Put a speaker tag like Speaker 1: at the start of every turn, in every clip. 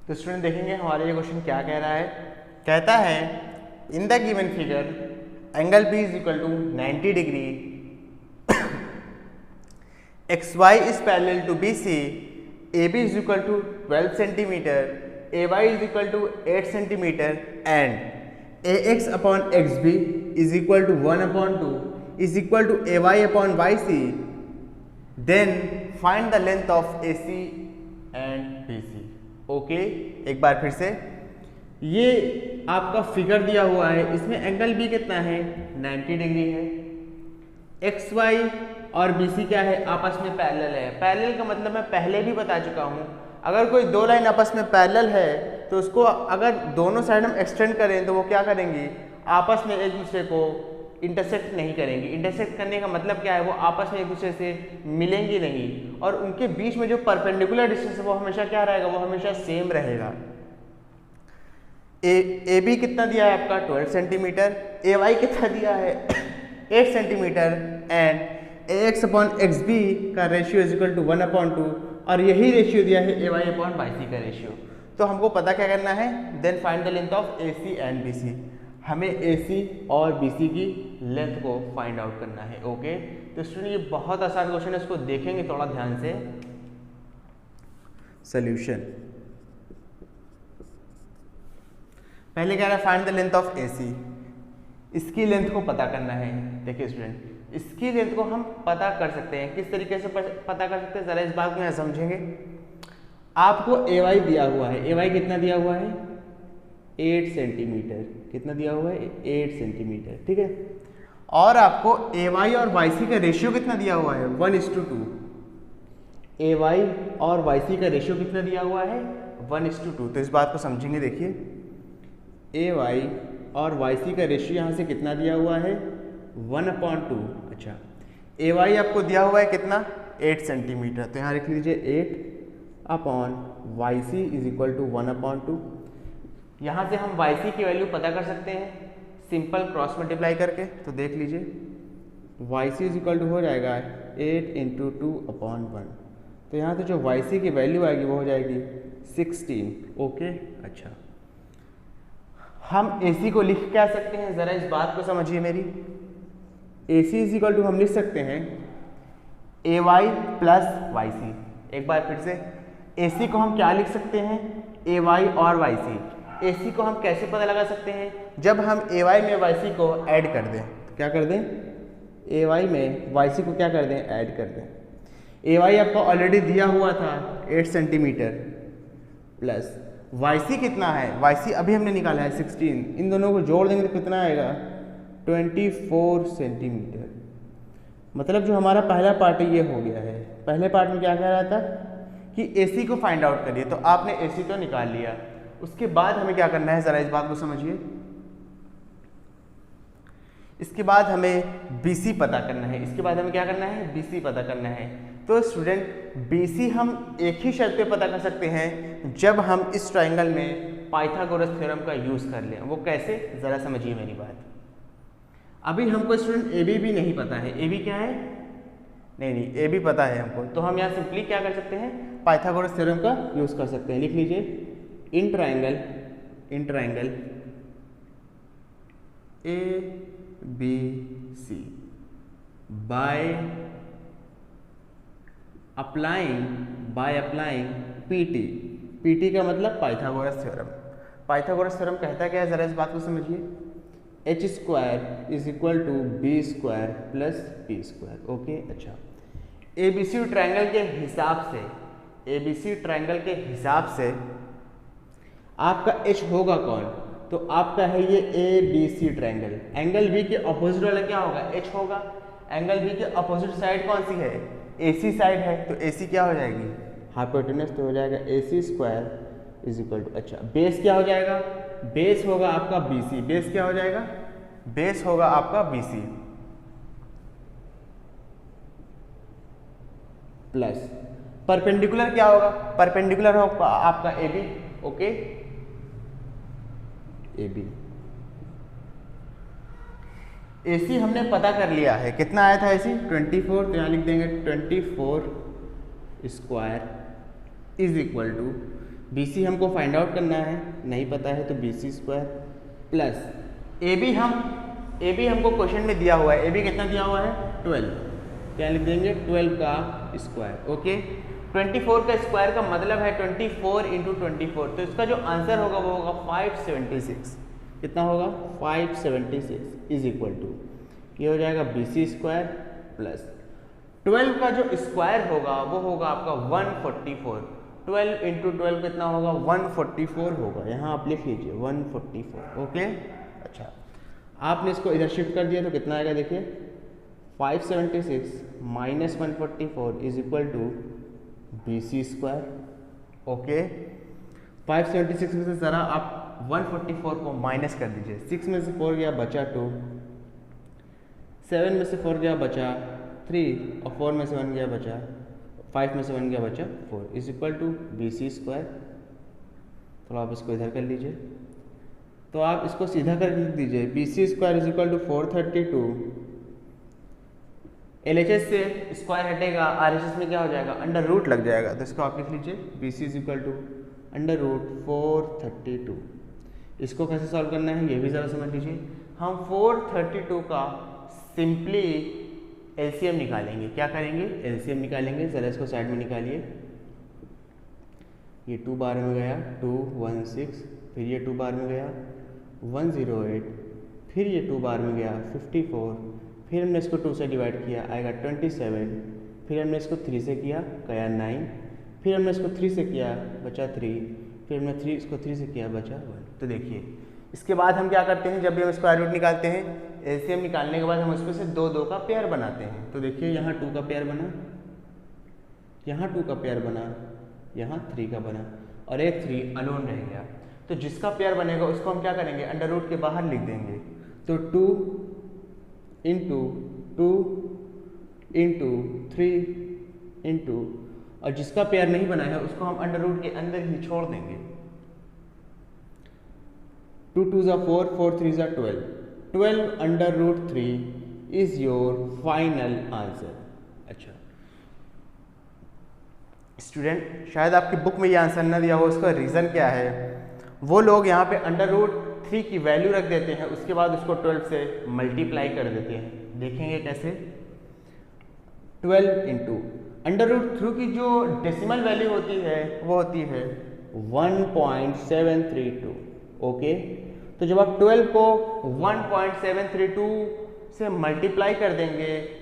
Speaker 1: तो स्टूडेंट देखेंगे हमारा ये क्वेश्चन क्या कह रहा है। कहता है in the given figure angle B is equal to 90 degree, x y is parallel to B C, A B is equal to 12 centimetre, A Y is equal to 8 centimetre and A X upon X B is equal to 1/2 is equal to A Y upon Y C, then find the length of A C and B C. Okay, एक बार फिर से, ये आपका figure दिया हुआ है, इसमें एंगल बी कितना है 90 डिग्री है, एक्स वाई और बी सी क्या है आपस में पैरेलल है। पैरेलल का मतलब मैं पहले भी बता चुका हूँ, अगर कोई दो लाइन आपस में पैरेलल है तो उसको अगर दोनों साइड हम एक्सटेंड करें तो वो क्या करेंगी, आपस में एक दूसरे को इंटरसेक्ट नहीं करेंगी। इंटरसेक्ट करने का मतलब क्या है, वो आपस में एक दूसरे से मिलेंगी नहीं, और उनके बीच में जो परपेंडिकुलर डिस्टेंस है वो हमेशा क्या रहेगा, वो हमेशा सेम रहेगा। ए बी कितना दिया है आपका 12 सेंटीमीटर, ए वाई कितना दिया है 8 centimetre and A X upon X B का रेशियो इज इक्वल टू 1/2 और यही रेशियो दिया है A Y upon Y C का रेशियो। तो हमको पता क्या करना है, then find the length of A C and B C. हमें ए सी और बी सी की लेंथ को फाइंड आउट करना है। ओके, तो स्टूडेंट ये बहुत आसान क्वेश्चन है, इसको देखेंगे थोड़ा ध्यान से। सॉल्यूशन, पहले कह रहा है find the length of A सी, इसकी लेंथ को पता करना है। देखिए स्टूडेंट, इसकी लेंथ को हम पता कर सकते हैं, किस तरीके से पता कर सकते हैं, जरा इस बात को यहाँ समझेंगे। आपको ए वाई दिया हुआ है, ए वाई कितना दिया हुआ है 8 सेंटीमीटर, कितना दिया हुआ है 8 सेंटीमीटर, ठीक है। और आपको ए वाई और वाई सी का रेशियो कितना दिया हुआ है 1:2। ए वाई और वाई सी का रेशियो कितना दिया हुआ है 1:2। तो इस बात को समझेंगे। देखिए ए वाई और वाई सी का रेशियो यहाँ से कितना दिया हुआ है 1/2। अच्छा, ए वाई आपको दिया हुआ है कितना 8 सेंटीमीटर, तो यहाँ लिख लीजिए 8/वाई सी इज इक्वल टू 1/2। यहाँ से हम वाई सी की वैल्यू पता कर सकते हैं सिंपल क्रॉस मल्टीप्लाई करके। तो देख लीजिए Y C is equal to हो जाएगा 8 × 2/1। तो यहाँ से जो वाई सी की वैल्यू आएगी वो हो जाएगी 16। ओके, अच्छा, हम ए सी को लिख क्या सकते हैं, ज़रा इस बात को समझिए मेरी। ए सी इज इक्वल टू हम लिख सकते हैं ए वाई प्लस वाई सी। एक बार फिर से, ए सी को हम क्या लिख सकते हैं ए वाई और वाई सी। ए सी को हम कैसे पता लगा सकते हैं, जब हम ए वाई में वाई सी को ऐड कर दें। क्या कर दें, ए वाई में वाई सी को क्या कर दें, ऐड कर दें। ए वाई आपको ऑलरेडी दिया हुआ था 8 सेंटीमीटर प्लस वाई सी कितना है, वाई सी अभी हमने निकाला है 16, इन दोनों को जोड़ देंगे तो कितना आएगा 24 सेंटीमीटर। मतलब जो हमारा पहला पार्ट है ये हो गया है। पहले पार्ट में क्या कह रहा था कि ए सी को फाइंड आउट करिए, तो आपने ए सी तो निकाल लिया। उसके बाद हमें क्या करना है, ज़रा इस बात को समझिए। इसके बाद हमें बी सी पता करना है, इसके बाद हमें क्या करना है बी सी पता करना है। तो स्टूडेंट बी सी हम एक ही शर्त पे पता कर सकते हैं जब हम इस ट्राइंगल में पाइथागोरस थ्योरम का यूज़ कर लें। वो कैसे, ज़रा समझिए मेरी बात। अभी हमको स्टूडेंट ए बी भी नहीं पता है, ए बी क्या है, नहीं ए बी पता है हमको, तो हम यहाँ सिंपली क्या कर सकते हैं पाइथागोरस थ्योरम का यूज़ कर सकते हैं। लिख लीजिए in triangle A B C by applying PT का मतलब पाइथागोरस थ्योरम। पाइथागोरस थ्योरम कहता क्या है, जरा इस बात को समझिए। h² is equal to B square plus P square. Okay, अच्छा, एबीसी ट्राइंगल के हिसाब से आपका h होगा कौन, तो आपका है ये A B C triangle. Angle B के अपोजिट वाला क्या होगा h होगा। एंगल बी के अपोजिट साइड कौन सी है, AC साइड है, तो AC क्या हो जाएगी हाइपोटेनस, तो हो जाएगा AC² इज इक्वल टू, अच्छा बेस क्या हो जाएगा, बेस होगा आपका BC। बेस क्या हो जाएगा, बेस होगा आपका BC प्लस परपेंडिकुलर क्या होगा, परपेंडिकुलर होगा आपका AB। ओके, AB AC हमने पता कर लिया है, कितना आया था AC 24, तो यहाँ लिख देंगे 24 square is equal to BC हमको फाइंड आउट करना है, नहीं पता है तो BC स्क्वायर प्लस AB हमको क्वेश्चन में दिया हुआ है, AB कितना दिया हुआ है 12, क्या लिख देंगे 12 का स्क्वायर। ओके 24 का स्क्वायर का मतलब है 24 इंटू 24, तो इसका जो आंसर होगा वो होगा 576। कितना होगा 576 इज इक्वल टू ये हो जाएगा BC स्क्वायर प्लस 12 का जो स्क्वायर होगा वो होगा आपका 144। 12 इंटू 12 कितना होगा 144 होगा, यहाँ आप लिख लीजिए 144। ओके अच्छा आपने इसको इधर शिफ्ट कर दिया तो कितना आएगा देखिए 576 minus 144 is equal to BC square. Okay 576 में से ज़रा आप 144 को माइनस कर दीजिए, 6 में से 4 गया बचा 2, 7 में से 4 गया बचा 3 और 4 में से 1 गया बचा 5 में से 1 गया बचा 4 is equal to BC square. तो आप इसको इधर कर लीजिए, तो आप इसको सीधा कर लिख दीजिए BC square is equal to 432। LHS से स्क्वायर हटेगा, RHS में क्या हो जाएगा अंडर रूट लग जाएगा, तो इसको आप लिख लीजिए BC is equal to under root 432। इसको कैसे सॉल्व करना है ये भी ज़रा समझ लीजिए। हम 432 का सिंपली LCM निकालेंगे। क्या करेंगे LCM निकालेंगे, ज़रा इसको साइड में निकालिए। ये 2 बार में गया 216, फिर ये 2 बार में गया 108, फिर ये 2 बार में गया 54, फिर हमने इसको 2 से डिवाइड किया आएगा 27, फिर हमने इसको 3 से किया गया 9, फिर हमने इसको 3 से किया बचा 3, फिर हमने इसको 3 से किया बचा 1। तो देखिए इसके बाद हम क्या करते हैं, जब भी हम स्क्वायर रूट निकालते हैं LCM निकालने के बाद हम उसमें से 2 का पेयर बनाते हैं। तो देखिए यहाँ 2 का पेयर बना, यहाँ 2 का पेयर बना, यहाँ 3 का बना और एक 3 अलोन रह गया। तो जिसका पेयर बनेगा उसको हम क्या करेंगे अंडर रूट के बाहर लिख देंगे। तो 2 इंटू 2 इंटू 3 इंटू, और जिसका पेयर नहीं बना है उसको हम अंडर रूट के अंदर ही छोड़ देंगे। 2 2 ज़ा 4, 4 3 ज़ा 12, 12 under root 3 is your final answer. अच्छा स्टूडेंट शायद आपकी बुक में ये आंसर ना दिया हो, उसका रीज़न क्या है, वो लोग यहाँ पे अंडर रूट 3 की वैल्यू रख देते हैं, उसके बाद उसको 12 से मल्टीप्लाई कर देते हैं। देखेंगे कैसे। 12 इंटू अंडर रूट 3 की जो डेसिमल वैल्यू होती है वो होती है 1.732। ओके तो जब आप 12 को 1.732 से मल्टीप्लाई कर देंगे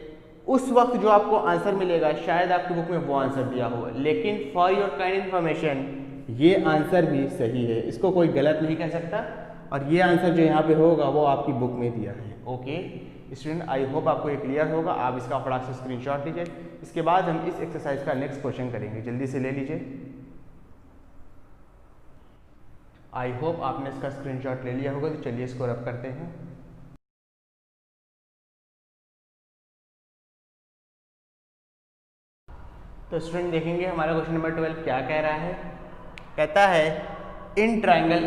Speaker 1: उस वक्त जो आपको आंसर मिलेगा शायद आपकी बुक में वो आंसर दिया हो, लेकिन फॉर योर काइंड इन्फॉर्मेशन ये आंसर भी सही है, इसको कोई गलत नहीं कह सकता, और ये आंसर जो यहाँ पे होगा वो आपकी बुक में दिया है। ओके स्टूडेंट आई होप आपको ये क्लियर होगा। आप इसका फटाक से स्क्रीनशॉट लीजिए। इसके बाद हम इस एक्सरसाइज का नेक्स्ट क्वेश्चन करेंगे, जल्दी से ले लीजिए। आई होप आपने इसका स्क्रीनशॉट ले लिया होगा। तो चलिए इसको रब करते हैं। तो स्टूडेंट देखेंगे हमारा क्वेश्चन नंबर 12 क्या कह रहा है। कहता है इन ट्रायंगल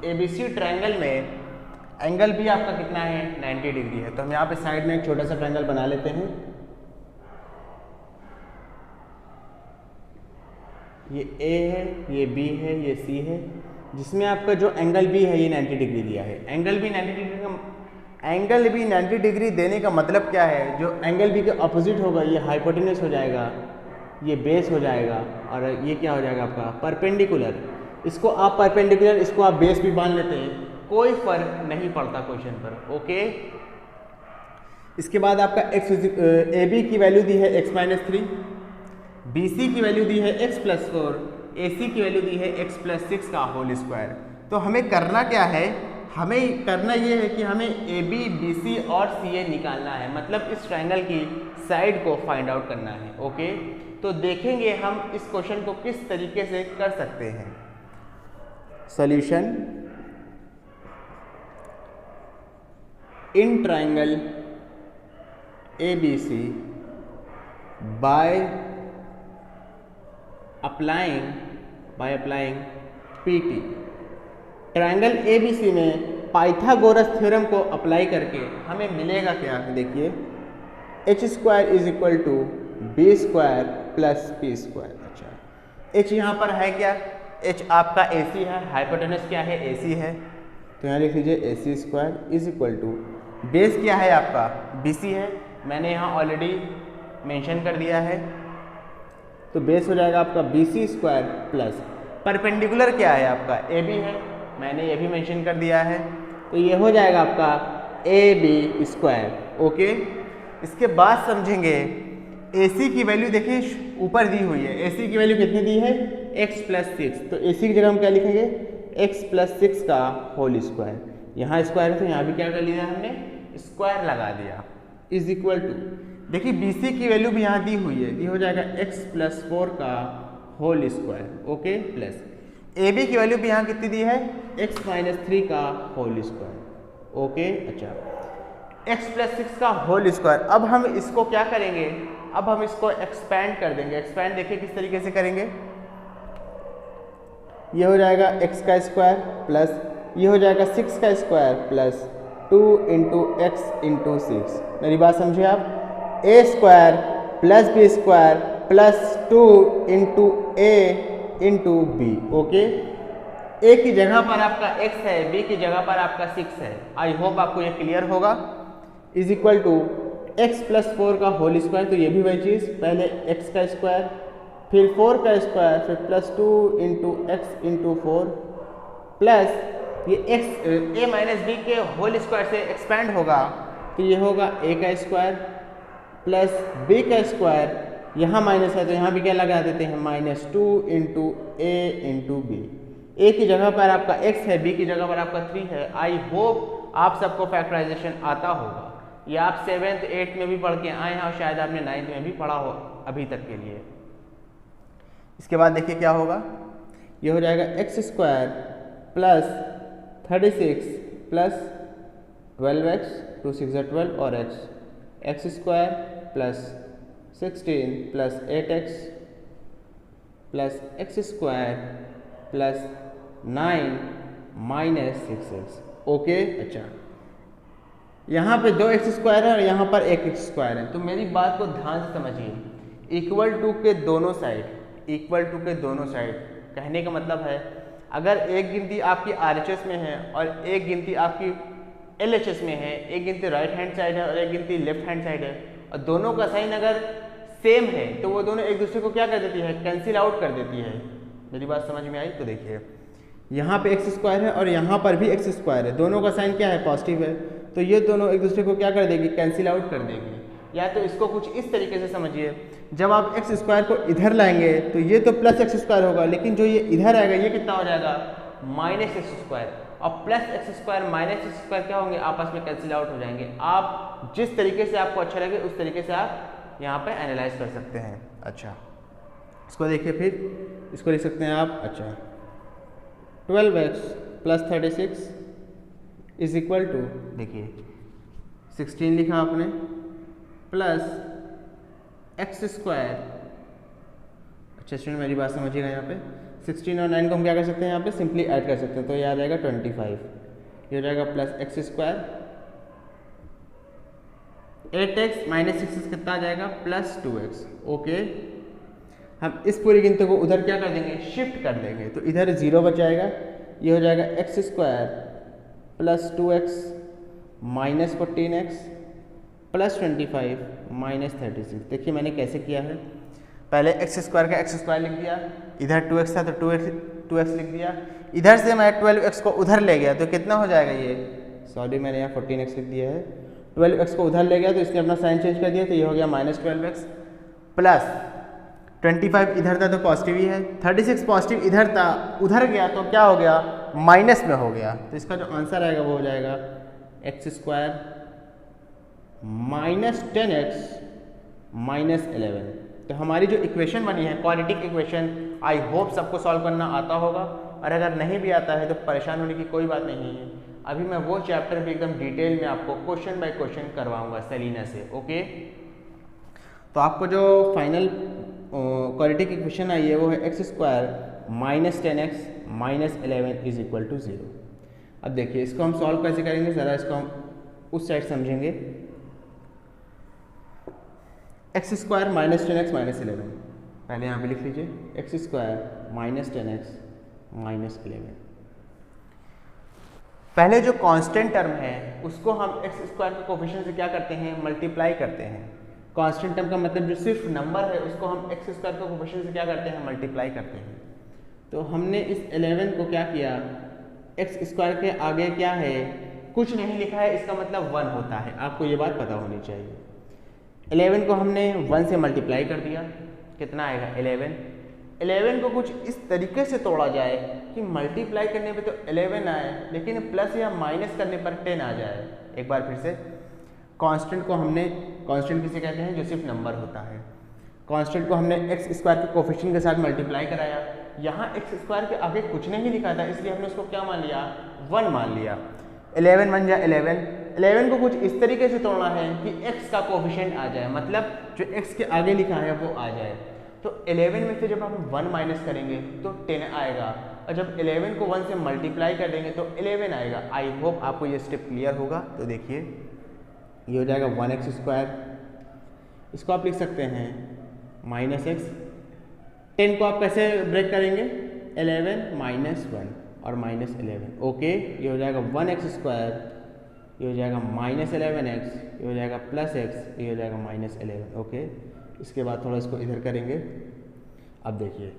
Speaker 1: ABC ट्रायंगल में एंगल भी आपका कितना है 90 डिग्री है। तो हम यहाँ पे साइड में एक छोटा सा ट्रायंगल बना लेते हैं। ये A है, ये B है, ये C है, जिसमें आपका जो एंगल B है ये 90 डिग्री दिया है। एंगल भी 90 डिग्री देने का मतलब क्या है, जो एंगल B के अपोजिट होगा ये हाइपोटेन्यूस हो जाएगा, ये बेस हो जाएगा, और ये क्या हो जाएगा आपका परपेंडिकुलर। इसको आप परपेंडिकुलर, इसको आप बेस भी मान लेते हैं, कोई फर्क नहीं पड़ता क्वेश्चन पर। ओके इसके बाद आपका AB की वैल्यू दी है x-3, BC की वैल्यू दी है x+4, AC की वैल्यू दी है x+6 का होल स्क्वायर। तो हमें करना क्या है, हमें करना ये है कि हमें AB, BC और CA निकालना है, मतलब इस ट्रायंगल की साइड को फाइंड आउट करना है। ओके तो देखेंगे हम इस क्वेश्चन को किस तरीके से कर सकते हैं। Solution in triangle ABC by applying PT। Triangle ABC में पाइथागोरस थ्योरम को अप्लाई करके हमें मिलेगा क्या, देखिए h² is equal to B² plus P²। अच्छा h यहाँ पर है क्या, एच आपका ए सी है, हाइपोटेनस क्या है, ए सी है, तो यहाँ लिख लीजिए A C square is equal to base क्या है आपका बी सी है, मैंने यहाँ ऑलरेडी मेंशन कर दिया है, तो बेस हो जाएगा आपका B C square plus perpendicular क्या है आपका ए बी है, मैंने ये भी मेंशन कर दिया है, तो ये हो जाएगा आपका ए बी स्क्वायर। ओके, इसके बाद समझेंगे ए सी की वैल्यू देखिए ऊपर दी हुई है, ए सी की वैल्यू कितनी दी है x प्लस 6, तो ए सी की जगह हम क्या लिखेंगे x प्लस 6 का होल स्क्वायर, यहाँ स्क्वायर है तो यहाँ भी क्या कर लिया हमने स्क्वायर लगा दिया, इज इक्वल टू देखिए बी सी की वैल्यू भी यहाँ दी हुई है, ये हो जाएगा x प्लस 4 का whole square. Okay, plus A B की वैल्यू भी यहाँ कितनी दी है x माइनस 3 का होल स्क्वायर। ओके, अच्छा x प्लस 6 का होल स्क्वायर, अब हम इसको क्या करेंगे, अब हम इसको एक्सपैंड कर देंगे, एक्सपैंड देखिए किस तरीके से करेंगे, ये हो जाएगा x का स्क्वायर प्लस ये हो जाएगा 6 का square plus 2 into x into 6, मेरी बात समझिए आप, a square plus b square plus 2 into a into b. Okay, a की जगह पर आपका x है, बी की जगह पर आपका 6 है, आई होप आपको ये क्लियर होगा, is equal to x plus 4 का होल स्क्वायर, तो ये भी वही चीज़, पहले x का स्क्वायर फिर 4 का स्क्वायर फिर plus 2 into x into 4 plus ये x a माइनस बी के होल स्क्वायर से एक्सपैंड होगा, तो ये होगा a का स्क्वायर प्लस b का स्क्वायर, यहाँ माइनस है तो यहाँ भी क्या लगा देते हैं minus 2 into a into B, ए की जगह पर आपका x है, b की जगह पर आपका 3 है। आई होप आप सबको फैक्टराइजेशन आता होगा, ये आप 7th 8th में भी पढ़ के आए हैं और शायद आपने 9th में भी पढ़ा हो अभी तक के लिए। इसके बाद देखिए क्या होगा, ये हो जाएगा x square plus 36 plus 12x, 2 6 12 और x square plus 16 plus 8x plus x square plus 9 minus 6x। Okay, अच्छा यहाँ पे 2x स्क्वायर है और यहाँ पर 1x स्क्वायर है, तो मेरी बात को ध्यान से समझिए, इक्वल टू के दोनों साइड, इक्वल टू के दोनों साइड कहने का मतलब है अगर एक गिनती आपकी RHS में है और एक गिनती आपकी LHS में है, एक गिनती राइट हैंड साइड है और एक गिनती लेफ्ट हैंड साइड है, और दोनों का साइन अगर सेम है तो वो दोनों एक दूसरे को क्या कर देती है, कैंसिल आउट कर देती है। मेरी बात समझ में आई? तो देखिए यहाँ पे एक्स स्क्वायर है और यहाँ पर भी एक्स स्क्वायर है, दोनों का साइन क्या है, पॉजिटिव है, तो ये दोनों एक दूसरे को क्या कर देगी, कैंसिल आउट कर देगी। या तो इसको कुछ इस तरीके से समझिए, जब आप एक्स स्क्वायर को इधर लाएंगे तो ये तो प्लस एक्स स्क्वायर होगा, लेकिन जो ये इधर आएगा ये कितना हो जाएगा, माइनस एक्स स्क्वायर, और plus x square minus x square क्या होंगे, आपस में कैंसिल आउट हो जाएंगे। आप जिस तरीके से आपको अच्छा लगे उस तरीके से आप यहाँ पर एनालाइज कर सकते हैं। अच्छा, इसको देखिए, फिर इसको लिख सकते हैं आप, अच्छा 12x plus 36 is equal to, देखिए 16 लिखा आपने प्लस एक्स स्क्वायर। अच्छा स्टूडेंट मेरी बात समझिएगा, यहाँ पे 16 और 9 को हम क्या कर सकते हैं, यहाँ पे सिंपली ऐड कर सकते हैं, तो ये आ जाएगा 25, ये हो जाएगा plus x square 8x minus 6 कितना आ जाएगा, प्लस 2x। ओके, हम इस पूरी गिनती को उधर क्या कर देंगे, शिफ्ट कर देंगे, तो इधर 0 बच जाएगा, ये हो जाएगा x square plus 2x minus 14x plus 25 minus 36। देखिए मैंने कैसे किया है, पहले एक्स स्क्वायर का एक्स स्क्वायर लिख दिया, इधर 2x था तो 2x लिख दिया, इधर से मैं 12x को उधर ले गया तो कितना हो जाएगा, ये सॉरी मैंने यहाँ 14x लिख दिया है, 12x को उधर ले गया तो इसने अपना साइन चेंज कर दिया, तो ये हो गया माइनस 12x प्लस 25 इधर था तो पॉजिटिव ही है, 36 पॉजिटिव इधर था, उधर गया तो क्या हो गया, माइनस में हो गया, तो इसका जो आंसर आएगा वो हो जाएगा x square minus 10x minus 11। तो हमारी जो इक्वेशन बनी है क्वाड्रेटिक इक्वेशन, आई होप सबको सॉल्व करना आता होगा, और अगर नहीं भी आता है तो परेशान होने की कोई बात नहीं है। अभी मैं वो चैप्टर भी एकदम डिटेल में आपको क्वेश्चन बाय क्वेश्चन करवाऊंगा सेलिना से। ओके, तो आपको जो फाइनल क्वाड्रेटिक इक्वेशन आई है वो है x square minus 10x minus 11 is equal to 0। अब देखिए इसको हम सॉल्व कैसे करेंगे, ज़रा इसको हम उस साइड समझेंगे। X square minus 10x minus 11, पहले यहाँ पे लिख लीजिए एक्स स्क्वायर माइनस 10x -11। पहले जो कांस्टेंट टर्म है उसको हम एक्स स्क्वायर के कोफिशिएंट से क्या करते हैं, मल्टीप्लाई करते हैं। कांस्टेंट टर्म का मतलब जो सिर्फ नंबर है उसको हम एक्स स्क्वायर के कोफिशिएंट से क्या करते हैं, मल्टीप्लाई करते हैं। तो हमने इस 11 को क्या किया, एक्स स्क्वायर के आगे क्या है, कुछ नहीं लिखा है, इसका मतलब 1 होता है। आपको ये बात पता होनी चाहिए। 11 को हमने 1 से मल्टीप्लाई कर दिया, कितना आएगा 11। 11 को कुछ इस तरीके से तोड़ा जाए कि मल्टीप्लाई करने पे तो 11 आए, लेकिन प्लस या माइनस करने पर 10 आ जाए। एक बार फिर से, कांस्टेंट को हमने, कांस्टेंट किसे कहते हैं, जो सिर्फ नंबर होता है। कांस्टेंट को हमने एक्स स्क्वायर के कोफिशिएंट के साथ मल्टीप्लाई कराया। यहाँ एक्स स्क्वायर के आगे कुछ नहीं लिखा था, इसलिए हमने उसको क्या मान लिया, 1 मान लिया। 11 बन जाए 11। 11 को कुछ इस तरीके से तोड़ना है कि x का कोफिशिएंट आ जाए, मतलब जो x के आगे लिखा है वो आ जाए। तो 11 में से जब हम 1 माइनस करेंगे तो 10 आएगा, और जब 11 को 1 से मल्टीप्लाई कर देंगे तो 11 आएगा। आई होप आपको ये स्टेप क्लियर होगा। तो देखिए ये हो जाएगा 1x स्क्वायर, इसको आप लिख सकते हैं -x। 10 को आप कैसे ब्रेक करेंगे, 11 -1 और -11। ओके, ये हो जाएगा 1x स्क्वायर, ये हो जाएगा -11x, ये हो जाएगा +x, ये हो जाएगा -11। ओके, इसके बाद थोड़ा इसको इधर करेंगे। अब देखिए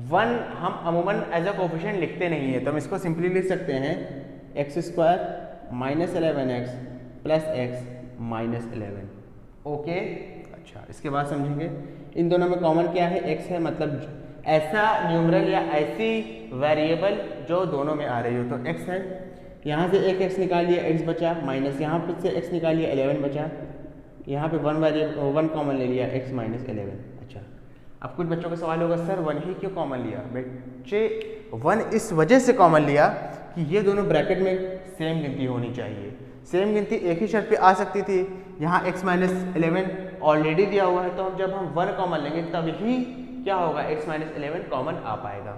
Speaker 1: 1 हम अमूमन एज अ कोफिशिएंट लिखते नहीं है, तो हम इसको सिंपली लिख सकते हैं x square -11x +x -11। Okay, अच्छा, इसके बाद समझेंगे इन दोनों में कॉमन क्या है, x है, मतलब ऐसा न्यूमरल या ऐसी वेरिएबल जो दोनों में आ रही हो। तो x है, यहाँ से एक x निकाल लिया, x बचा, माइनस यहाँ पे से x निकाल लिया, 11 बचा, यहाँ पे 1 कॉमन ले लिया, x -11। अच्छा, अब कुछ बच्चों का सवाल होगा, सर 1 ही क्यों कॉमन लिया? बच्चे 1 इस वजह से कॉमन लिया कि ये दोनों ब्रैकेट में सेम गिनती होनी चाहिए। सेम गिनती एक ही शर्त पे आ सकती थी, यहाँ x -11 ऑलरेडी दिया हुआ है, तो जब हम 1 कॉमन लेंगे तब ही क्या होगा, x -11 कॉमन आ पाएगा।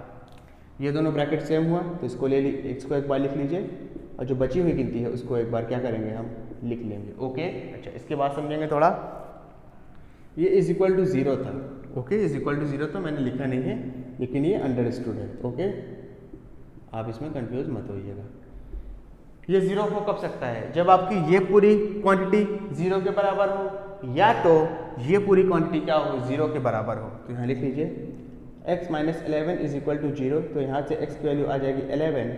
Speaker 1: ये दोनों ब्रैकेट सेम हुआ तो इसको ले ली, x को एक बार लिख लीजिए, और जो बची हुई गिनती है उसको एक बार क्या करेंगे, हम लिख लेंगे। ओके, अच्छा, इसके बाद समझेंगे थोड़ा। ये =0 था। ओके, =0 तो मैंने लिखा नहीं है, लेकिन ये अंडरस्टूड है। ओके, आप इसमें कंफ्यूज मत होइएगा। ये 0 हो कब सकता है, जब आपकी ये पूरी क्वांटिटी 0 के बराबर हो, या तो ये पूरी क्वांटिटी क्या हो, 0 के बराबर हो। तो यहाँ लिख लीजिए x -11 = 0, तो यहाँ से x की वैल्यू आ जाएगी 11।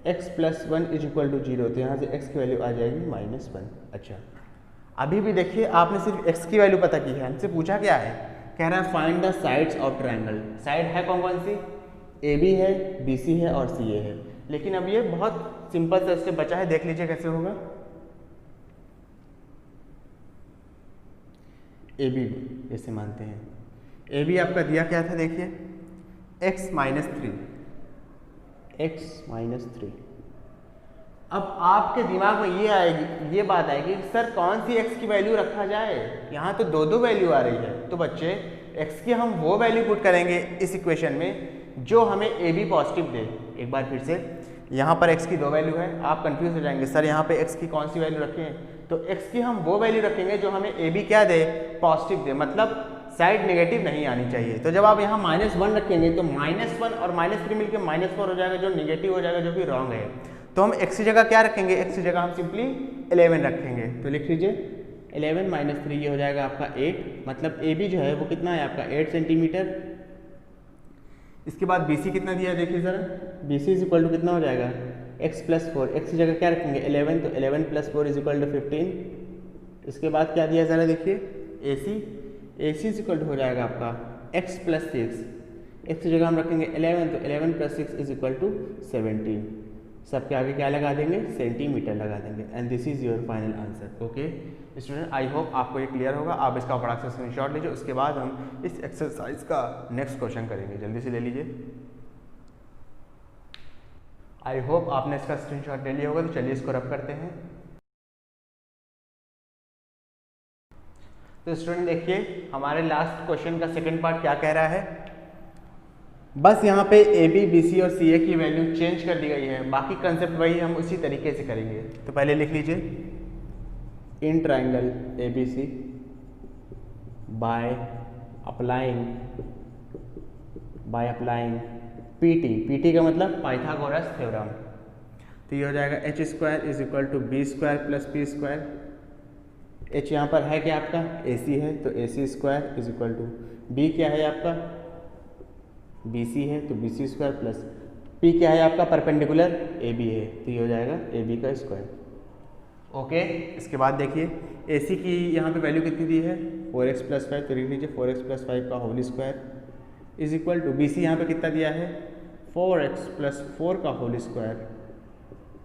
Speaker 1: x + 1 = 0, तो यहाँ से x की वैल्यू आ जाएगी -1। अच्छा, अभी भी देखिए आपने सिर्फ x की वैल्यू पता की है, हमसे पूछा क्या है, कह रहा है find the sides of triangle. Side है कौन कौन सी, AB है, BC है और CA है। लेकिन अब ये बहुत सिंपल सा स्टेप बचा है, देख लीजिए कैसे होगा। AB जैसे मानते हैं, AB आपका दिया क्या था, देखिए x -3। अब आपके दिमाग में ये आएगी, ये बात आएगी, सर कौन सी x की वैल्यू रखा जाए, यहाँ तो दो वैल्यू आ रही है। तो बच्चे x की हम वो वैल्यू पुट करेंगे इस इक्वेशन में जो हमें AB पॉजिटिव दे। एक बार फिर से, यहाँ पर x की 2 वैल्यू है, आप कंफ्यूज हो जाएंगे, सर यहाँ पे x की कौन सी वैल्यू रखें, तो x की हम वो वैल्यू रखेंगे जो हमें AB क्या दे, पॉजिटिव दे, मतलब साइड नेगेटिव नहीं आनी चाहिए। तो जब आप यहाँ -1 रखेंगे तो -1 और -3 मिलकर -4 हो जाएगा, जो नेगेटिव हो जाएगा, जो कि रॉन्ग है। तो हम x की जगह क्या रखेंगे, x की जगह हम सिंपली 11 रखेंगे। तो लिख लीजिए 11 - 3, ये हो जाएगा आपका 8, मतलब AB जो है वो कितना है आपका 8 सेंटीमीटर। इसके बाद BC कितना दिया है, देखिए ज़रा, BC = कितना हो जाएगा, x + 4, x की जगह क्या रखेंगे 11, तो 11 + 4 = 15। इसके बाद क्या दिया ज़रा देखिए, AC हो जाएगा आपका x + 6, x की जगह हम रखेंगे 11, तो 11 + 6 = 17। सबके आगे क्या लगा देंगे, सेंटीमीटर लगा देंगे। And this is your final answer. Okay student, I hope आपको ये क्लियर होगा। आप इसका फटाक से स्क्रीनशॉट लीजिए, उसके बाद हम इस एक्सरसाइज का नेक्स्ट क्वेश्चन करेंगे। जल्दी से ले लीजिए। आई होप आपने इसका स्क्रीनशॉट ले लिया होगा। तो चलिए इसको रब करते हैं। तो स्टूडेंट देखिए, हमारे लास्ट क्वेश्चन का सेकंड पार्ट क्या कह रहा है, बस यहाँ पे AB, BC और CA की वैल्यू चेंज कर दी गई है, बाकी कंसेप्ट वही हम उसी तरीके से करेंगे। तो पहले लिख लीजिए, in triangle ABC by applying by applying PT का मतलब पाइथागोरस थ्योरम। तो ये हो जाएगा h square is equal to B square plus P square. H यहाँ पर है क्या आपका ए सी है, तो A C square is equal to b क्या है आपका बी सी है, तो B C square plus p क्या है आपका परपेंडिकुलर ए बी है, तो ये हो जाएगा ए बी का स्क्वायर। ओके, इसके बाद देखिए ए सी की यहाँ पे वैल्यू कितनी दी है 4x प्लस 5, तो लिख लीजिए 4x प्लस 5 का whole square is equal to B C यहाँ पर कितना दिया है 4x प्लस 4 का whole square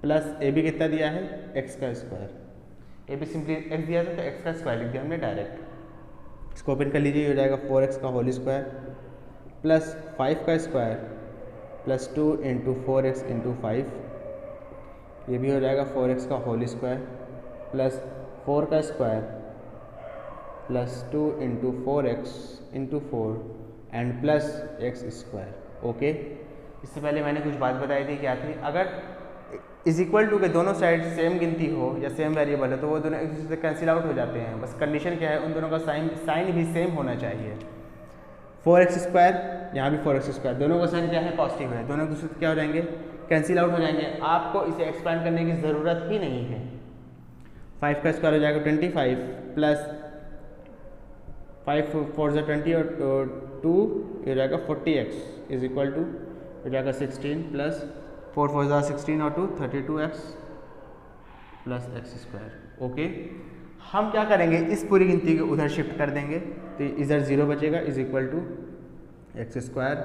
Speaker 1: plus A B कितना दिया है x का square. A B simply x दिया था तो x का स्क्वायर लिख दिया हमने डायरेक्ट। इसको ओपन कर लीजिए, हो जाएगा 4x का होल स्क्वायर प्लस 5 का square plus 2 into 4x into 5, ये भी हो जाएगा 4x का होल स्क्वायर प्लस 4 का square plus 2 into 4x into 4 and plus x square. Okay, इससे पहले मैंने कुछ बात बताई थी, क्या थी, अगर इज इक्वल टू के दोनों साइड सेम गिनती हो या सेम वेरिएबल है तो वो दोनों एक दूसरे से कैंसिल आउट हो जाते हैं। बस कंडीशन क्या है, उन दोनों का साइन भी सेम होना चाहिए। 4x स्क्वायर यहाँ भी 4x स्क्वायर, दोनों का साइन क्या है पॉजिटिव है, दोनों एक दूसरे से क्या हो जाएंगे कैंसिल आउट हो जाएंगे। आपको इसे एक्सपेंड करने की ज़रूरत ही नहीं है। 5 का स्क्वायर हो जाएगा 25 प्लस 5 4 20 और 2 ये हो जाएगा 40x इज इक्वल टू हो जाएगा 16 प्लस 4 4 16 और 2 32x plus x square. Okay, हम क्या करेंगे इस पूरी गिनती को उधर शिफ्ट कर देंगे, तो इधर 0 बचेगा is equal to x square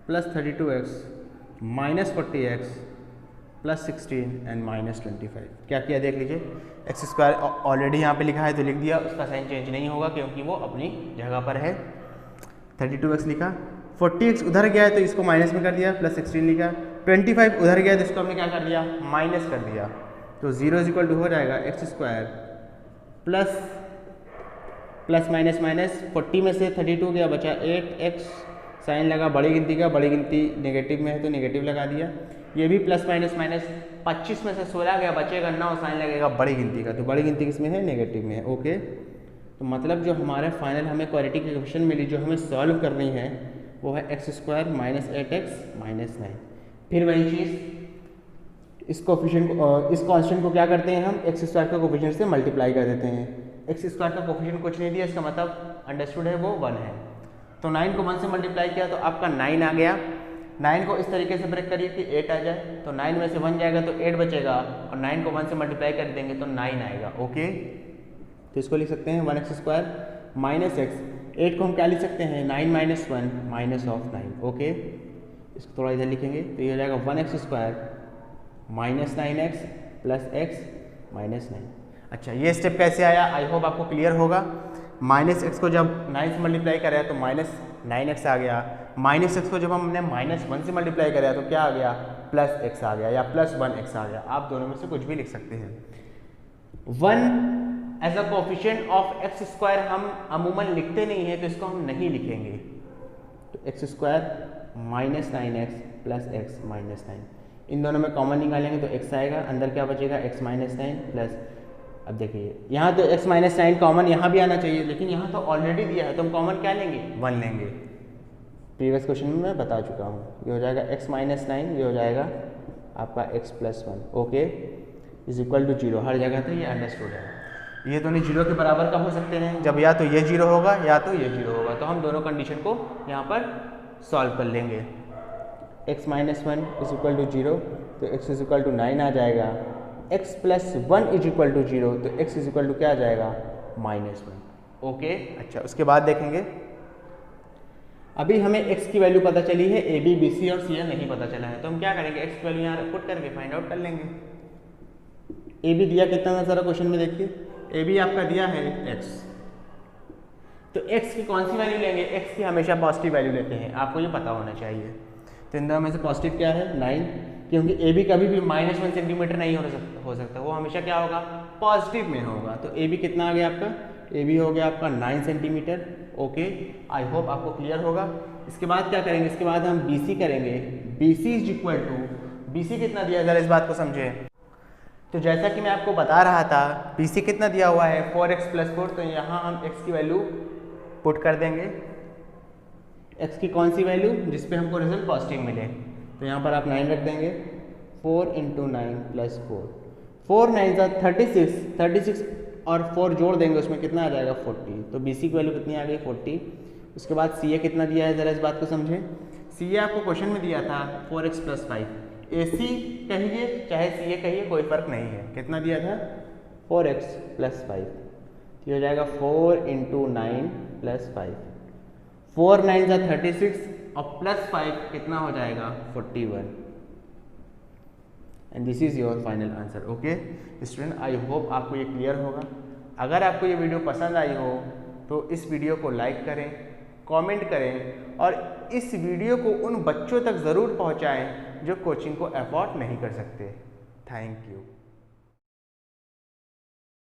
Speaker 1: plus 32x minus 40x plus 16 and minus 25। क्या किया देख लीजिए, एक्स स्क्वायर ऑलरेडी यहाँ पे लिखा है तो लिख दिया, उसका साइन चेंज नहीं होगा क्योंकि वो अपनी जगह पर है। 32x लिखा, 40x उधर गया है तो इसको माइनस में कर दिया, प्लस 16 लिखा, 25 उधर गया तो इसको हमने क्या कर दिया माइनस कर दिया, तो 0 इज इक्वल टू हो जाएगा x square plus plus minus minus 40 में से 32 गया बचा 8x, साइन लगा बड़ी गिनती का, बड़ी गिनती नेगेटिव में है तो नेगेटिव लगा दिया, ये भी प्लस माइनस माइनस 25 में से 16 गया बचेगा 9, साइन लगेगा बड़ी गिनती का, तो बड़ी गिनती किसमें है नेगेटिव में है। ओके, तो मतलब जो हमारे फाइनल हमें क्वाड्रेटिक इक्वेशन मिली जो हमें सॉल्व करनी है वो है x square minus 8x minus 9। फिर वही चीज़ इस कोफिशिएंट को इस कांस्टेंट को क्या करते हैं हम एक्स स्क्वायर का कोफिशिएंट से मल्टीप्लाई कर देते हैं। एक्स स्क्वायर का कोफिशिएंट कुछ नहीं दिया, इसका मतलब अंडरस्टूड है वो 1 है, तो 9 को 1 से मल्टीप्लाई किया तो आपका 9 आ गया। 9 को इस तरीके से ब्रेक करिए कि 8 आ जाए, तो 9 में से 1 जाएगा तो 8 बचेगा और 9 को 1 से मल्टीप्लाई कर देंगे तो 9 आएगा। ओके, तो इसको लिख सकते हैं 1x स्क्वायर माइनस एक्स, 8 को हम क्या लिख सकते हैं 9 माइनस 1 माइनस ऑफ 9। ओके, इसको थोड़ा इधर लिखेंगे तो ये हो जाएगा 1x square minus 9x plus x minus 9। अच्छा, ये स्टेप कैसे आया आई होप आपको क्लियर होगा। माइनस एक्स को जब 9 से मल्टीप्लाई करा तो माइनस 9x आ गया, माइनस एक्स को जब हमने माइनस 1 से मल्टीप्लाई करा तो क्या आ गया प्लस x आ गया या प्लस 1x आ गया, आप दोनों में से कुछ भी लिख सकते हैं। 1 as a coefficient of x square हम अमूमन लिखते नहीं है तो इसको हम नहीं लिखेंगे, तो x square minus 9x plus x minus 9, इन दोनों में कॉमन निकालेंगे तो x आएगा, अंदर क्या बचेगा x माइनस 9 प्लस, अब देखिए यहाँ तो x माइनस 9 कॉमन यहाँ भी आना चाहिए लेकिन यहाँ तो ऑलरेडी दिया है तो हम कॉमन क्या लेंगे 1 लेंगे, प्रीवियस क्वेश्चन में मैं बता चुका हूँ। ये हो जाएगा x माइनस 9, ये हो जाएगा आपका x plus 1। Okay, is equal to 0, हर जगह तो ये अंडरस्टूड है। ये दोनों 0 के बराबर का हो सकते हैं, जब या तो ये 0 होगा या तो ये 0 होगा, तो हम दोनों कंडीशन को यहाँ पर सॉल्व कर लेंगे। x minus 1 is equal to 0, तो x इज इक्वल टू 9 आ जाएगा, x plus 1 is equal to 0, तो x इज इक्वल टू क्या आ जाएगा माइनस 1। ओके, अच्छा उसके बाद देखेंगे, अभी हमें x की वैल्यू पता चली है, a b b c और c नहीं पता चला है, तो हम क्या करेंगे x की वैल्यू यहाँ पुट करके फाइंड आउट कर लेंगे। a b दिया कितना था सारा क्वेश्चन में, देखिए a b आपका दिया है x, तो x की कौन सी वैल्यू लेंगे, x की हमेशा पॉजिटिव वैल्यू लेते हैं, आपको ये पता होना चाहिए। तो इन दोनों में से पॉजिटिव क्या है 9, क्योंकि a b कभी भी माइनस 1 सेंटीमीटर नहीं हो सकता, वो हमेशा क्या होगा पॉजिटिव में होगा, तो a b कितना आ गया आपका, a b हो गया आपका 9 सेंटीमीटर। ओके, आई होप आपको क्लियर होगा। इसके बाद क्या करेंगे, इसके बाद हम bc करेंगे, bc is equal to, bc कितना दिया जरा इस बात को समझे। तो जैसा कि मैं आपको बता रहा था bc कितना दिया हुआ है 4x प्लस 4, तो यहाँ हम x की वैल्यू पुट कर देंगे, x की कौन सी वैल्यू जिस पे हमको रिजल्ट पॉजिटिव मिले, तो यहाँ पर आप 9 रख देंगे। 4 × 9 + 4, 4 9 36, 36 और 4 जोड़ देंगे उसमें कितना आ जाएगा 40। तो बी सी की वैल्यू कितनी आ गई 40। उसके बाद सी ए कितना दिया है ज़रा इस बात को समझें। सी ए आपको क्वेश्चन में दिया था 4x + 5, ए सी कहिए चाहे सी ए कहिए कोई फ़र्क नहीं है, कितना दिया था 4x + 5, ये हो जाएगा 4 × 9 + 5, 4 9 36 और +5 कितना हो जाएगा 41। And this is your final answer. Okay student, I hope आपको ये क्लियर होगा। अगर आपको ये वीडियो पसंद आई हो तो इस वीडियो को लाइक करें, कमेंट करें और इस वीडियो को उन बच्चों तक ज़रूर पहुंचाएं जो कोचिंग को अफोर्ड नहीं कर सकते। Thank you.